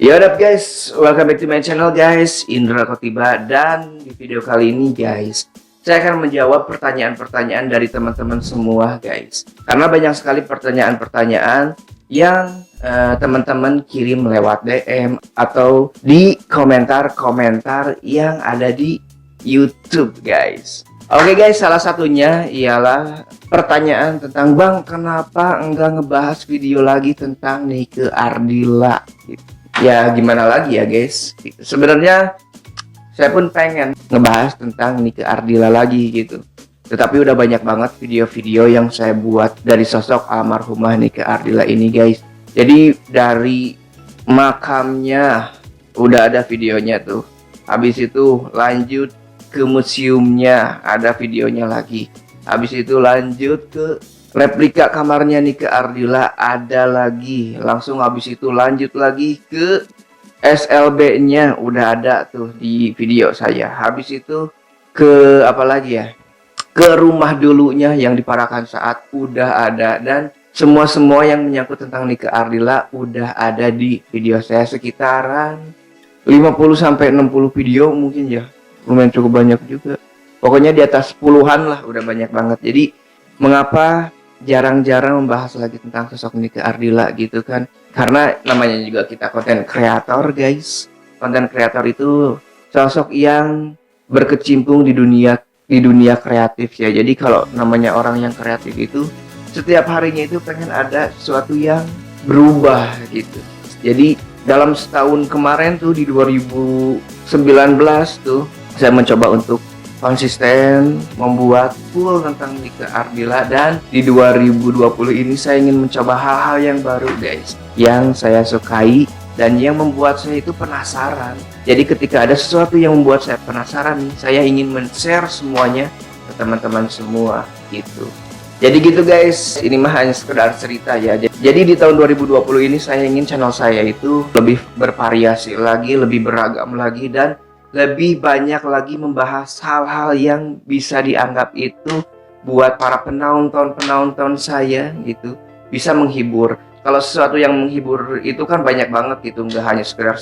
Yo, what up guys, welcome back to my channel guys, Indra Kotiba. Dan di video kali ini guys, saya akan menjawab pertanyaan-pertanyaan dari teman-teman semua guys. Karena banyak sekali pertanyaan-pertanyaan yang teman-teman kirim lewat DM atau di komentar-komentar yang ada di YouTube guys. Oke guys, salah satunya ialah pertanyaan tentang Bang, kenapa enggak ngebahas video lagi tentang Nike Ardilla gitu. Ya gimana lagi ya guys, sebenarnya saya pun pengen ngebahas tentang Nike Ardilla lagi gitu, tetapi udah banyak banget video-video yang saya buat dari sosok almarhumah Nike Ardilla ini guys. Jadi dari makamnya udah ada videonya tuh, habis itu lanjut ke museumnya ada videonya lagi, habis itu lanjut ke replika kamarnya Nike Ardilla ada lagi, langsung habis itu lanjut lagi ke SLB-nya udah ada tuh di video saya. Habis itu ke apa lagi ya? Ke rumah dulunya yang di Parakan Saat udah ada, dan semua yang menyangkut tentang Nike Ardilla udah ada di video saya, sekitaran 50 sampai 60 video mungkin ya. Lumayan cukup banyak juga. Pokoknya di atas puluhan lah, udah banyak banget. Jadi mengapa jarang-jarang membahas lagi tentang sosok Nike Ardilla gitu kan? Karena namanya juga kita konten kreator guys. Konten kreator itu sosok yang berkecimpung di dunia kreatif ya. Jadi kalau namanya orang yang kreatif itu setiap harinya itu pengen ada sesuatu yang berubah gitu. Jadi dalam setahun kemarin tuh di 2019 tuh saya mencoba untuk konsisten membuat full tentang Nike Ardilla, dan di 2020 ini saya ingin mencoba hal-hal yang baru guys, yang saya sukai dan yang membuat saya itu penasaran. Jadi ketika ada sesuatu yang membuat saya penasaran nih, saya ingin men-share semuanya ke teman-teman semua gitu. Jadi gitu guys, ini mah hanya sekedar cerita ya. Jadi di tahun 2020 ini saya ingin channel saya itu lebih bervariasi lagi, lebih beragam lagi, dan lebih banyak lagi membahas hal-hal yang bisa dianggap itu buat para penonton saya gitu, bisa menghibur. Kalau sesuatu yang menghibur itu kan banyak banget gitu, nggak hanya sekedar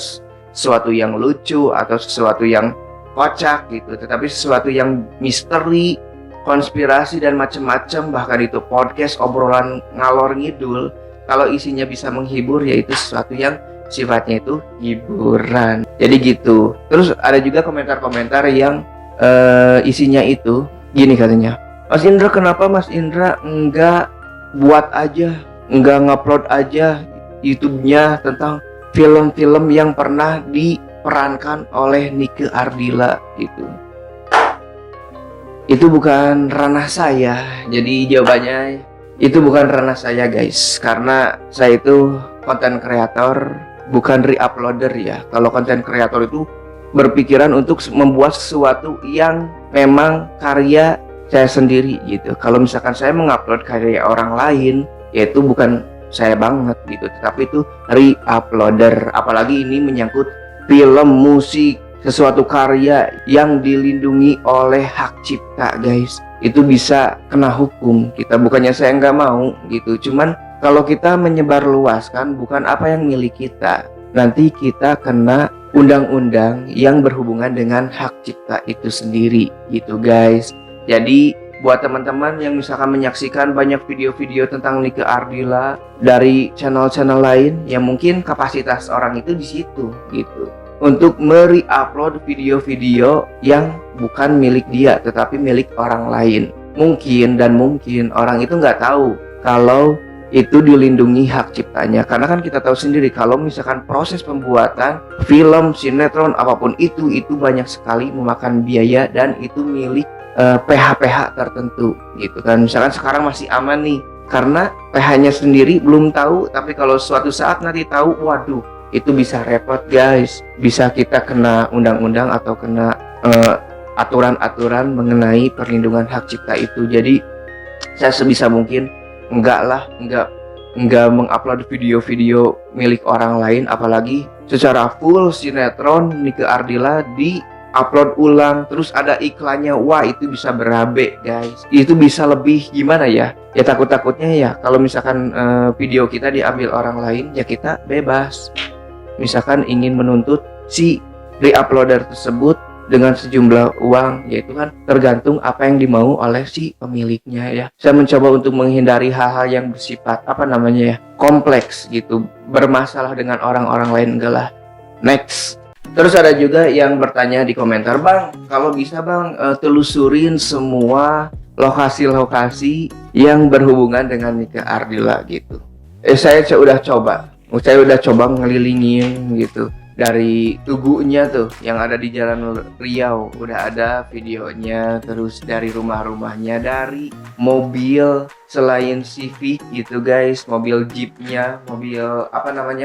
sesuatu yang lucu atau sesuatu yang kocak gitu, tetapi sesuatu yang misteri, konspirasi dan macam-macam, bahkan itu podcast obrolan ngalor ngidul. Kalau isinya bisa menghibur, yaitu sesuatu yang sifatnya itu hiburan. Jadi gitu. Terus ada juga komentar-komentar yang isinya itu gini katanya, Mas Indra, kenapa Mas Indra enggak buat aja, enggak ngupload aja YouTube-nya tentang film-film yang pernah diperankan oleh Nike Ardilla gitu. Itu bukan ranah saya. Jadi jawabannya itu bukan ranah saya guys, karena saya itu konten kreator, bukan re-uploader ya. Kalau konten kreator itu berpikiran untuk membuat sesuatu yang memang karya saya sendiri gitu. Kalau misalkan saya mengupload karya orang lain, yaitu bukan saya banget gitu, tetapi itu re-uploader. Apalagi ini menyangkut film, musik, sesuatu karya yang dilindungi oleh hak cipta guys. Itu bisa kena hukum kita. Bukannya saya nggak mau gitu, cuman kalau kita menyebarluaskan bukan apa yang milik kita, nanti kita kena undang-undang yang berhubungan dengan hak cipta itu sendiri gitu guys. Jadi buat teman-teman yang misalkan menyaksikan banyak video-video tentang Nike Ardilla dari channel-channel lain, yang mungkin kapasitas orang itu di situ gitu, untuk upload video-video yang bukan milik dia tetapi milik orang lain. Mungkin orang itu nggak tahu kalau itu dilindungi hak ciptanya, karena kan kita tahu sendiri kalau misalkan proses pembuatan film, sinetron, apapun itu banyak sekali memakan biaya, dan itu milik PH-PH tertentu gitu kan. Misalkan sekarang masih aman nih karena PH-nya sendiri belum tahu, tapi kalau suatu saat nanti tahu, waduh, itu bisa repot guys, bisa kita kena undang-undang atau kena aturan-aturan mengenai perlindungan hak cipta itu. Jadi saya sebisa mungkin enggak mengupload video-video milik orang lain, apalagi secara full sinetron Nike Ardilla di-upload ulang terus ada iklannya. Wah, itu bisa berabe guys, itu bisa lebih gimana ya, takut-takutnya ya kalau misalkan video kita diambil orang lain, ya kita bebas misalkan ingin menuntut si reuploader tersebut dengan sejumlah uang, yaitu kan tergantung apa yang dimau oleh si pemiliknya ya. Saya mencoba untuk menghindari hal-hal yang bersifat kompleks gitu, bermasalah dengan orang-orang lain, enggak lah. Next. Terus ada juga yang bertanya di komentar, "Bang, kalau bisa Bang telusurin semua lokasi-lokasi yang berhubungan dengan nikah Ardila gitu." Saya udah coba ngelilingin gitu. Dari Tugunya tuh yang ada di Jalan Riau udah ada videonya, terus dari rumah-rumahnya, dari mobil selain Civic gitu guys, mobil Jeepnya, mobil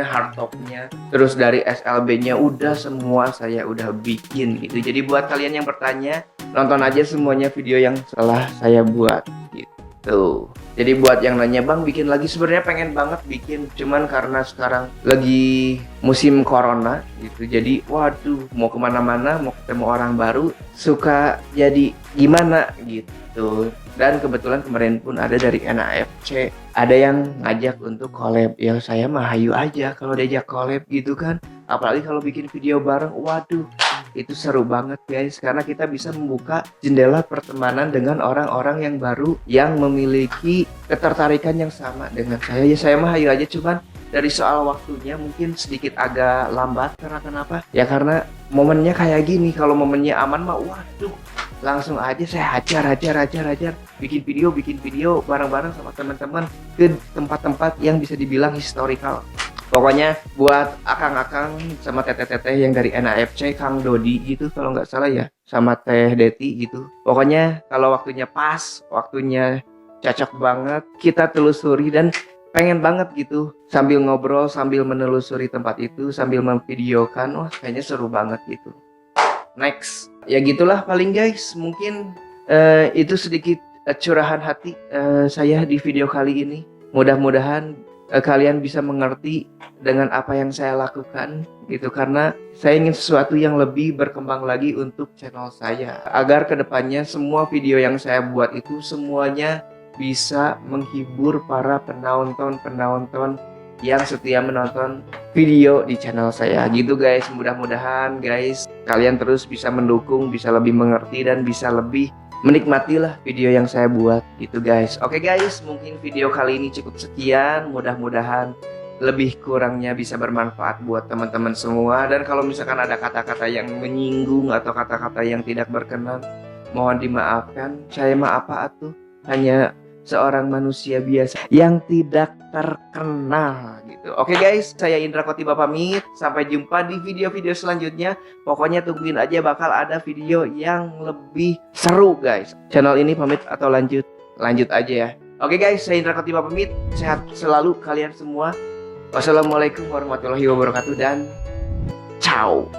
hardtopnya, terus dari SLB-nya udah semua saya udah bikin gitu. Jadi buat kalian yang bertanya, nonton aja semuanya video yang setelah saya buat gitu. Jadi buat yang nanya, "Bang, bikin lagi?" Sebenarnya pengen banget bikin, cuman karena sekarang lagi musim corona gitu. Jadi waduh, mau kemana-mana, mau ketemu orang baru, suka jadi gimana gitu. Dan kebetulan kemarin pun ada dari NAFC, ada yang ngajak untuk collab. Ya saya mah hayu aja kalau diajak collab gitu kan. Apalagi kalau bikin video bareng, waduh, itu seru banget guys, karena kita bisa membuka jendela pertemanan dengan orang-orang yang baru yang memiliki ketertarikan yang sama dengan saya. Ya saya mah hayu aja, cuman dari soal waktunya mungkin sedikit agak lambat. Karena kenapa? Ya karena momennya kayak gini. Kalau momennya aman mah waduh, langsung aja saya hajar bikin video bareng-bareng sama teman-teman ke tempat-tempat yang bisa dibilang historical. Pokoknya buat akang-akang sama teteh-teteh yang dari NAFC, Kang Dodi gitu kalau nggak salah ya, sama Teh Deti gitu. Pokoknya kalau waktunya pas, waktunya cocok banget, kita telusuri dan pengen banget gitu sambil ngobrol, sambil menelusuri tempat itu, sambil memvideokan. Wah, kayaknya seru banget gitu. Next. Ya gitulah paling guys, mungkin itu sedikit curahan hati saya di video kali ini. Mudah-mudahan kalian bisa mengerti dengan apa yang saya lakukan gitu, karena saya ingin sesuatu yang lebih berkembang lagi untuk channel saya, agar kedepannya semua video yang saya buat itu semuanya bisa menghibur para penonton yang setia menonton video di channel saya gitu guys. Mudah-mudahan guys kalian terus bisa mendukung, bisa lebih mengerti, dan bisa lebih menikmatilah video yang saya buat gitu guys. Oke guys, mungkin video kali ini cukup sekian. Mudah-mudahan lebih kurangnya bisa bermanfaat buat teman-teman semua. Dan kalau misalkan ada kata-kata yang menyinggung atau kata-kata yang tidak berkenan, mohon dimaafkan. Saya mah apa atuh, hanya seorang manusia biasa yang tidak terkenal gitu. Oke guys, saya Indra Khotiba pamit. Sampai jumpa di video-video selanjutnya. Pokoknya tungguin aja, bakal ada video yang lebih seru guys. Channel ini pamit atau lanjut aja ya. Oke guys, saya Indra Khotiba pamit. Sehat selalu kalian semua. Wassalamualaikum warahmatullahi wabarakatuh dan ciao.